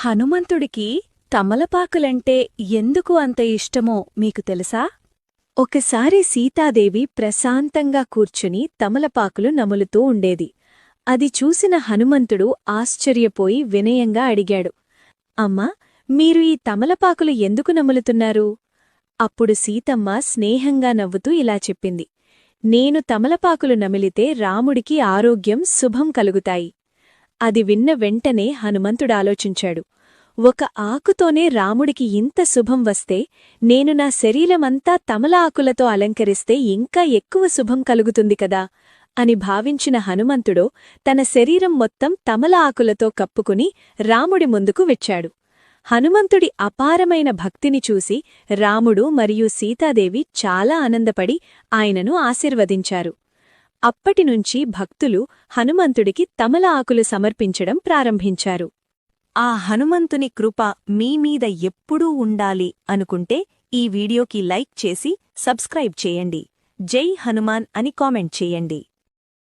హనుమంతుడికి తమలపాకులంటే ఎందుకు అంత ఇష్టమో మీకు తెలుసా? ఒకసారి సీతాదేవి ప్రశాంతంగా కూర్చుని తమలపాకులు నములుతూ ఉండేది. అది చూసిన హనుమంతుడు ఆశ్చర్యపోయి వినయంగా అడిగాడు, అమ్మా, మీరు ఈ తమలపాకులు ఎందుకు నములుతున్నారు? అప్పుడు సీతమ్మ స్నేహంగా నవ్వుతూ ఇలా చెప్పింది, నేను తమలపాకులు నమిలితే రాముడికి ఆరోగ్యం శుభం కలుగుతాయి. అది విన్న వెంటనే హనుమంతుడాలోచించాడు, ఒక ఆకుతోనే రాముడికి ఇంత శుభం వస్తే నేను నా శరీరమంతా తమల ఆకులతో అలంకరిస్తే ఇంకా ఎక్కువ శుభం కలుగుతుంది కదా అని భావించిన హనుమంతుడు తన శరీరం మొత్తం తమల ఆకులతో కప్పుకుని రాముడి ముందుకు వచ్చాడు. హనుమంతుడి అపారమైన భక్తిని చూసి రాముడు మరియు సీతాదేవి చాలా ఆనందపడి ఆయనను ఆశీర్వదించారు. అప్పటినుంచి భక్తులు హనుమంతుడికి తమల ఆకులు సమర్పించడం ప్రారంభించారు. ఆ హనుమంతుని కృప మీమీద ఎప్పుడూ ఉండాలి అనుకుంటే ఈ వీడియోకి లైక్ చేసి సబ్స్క్రైబ్ చేయండి. జై హనుమాన్ అని కామెంట్ చేయండి.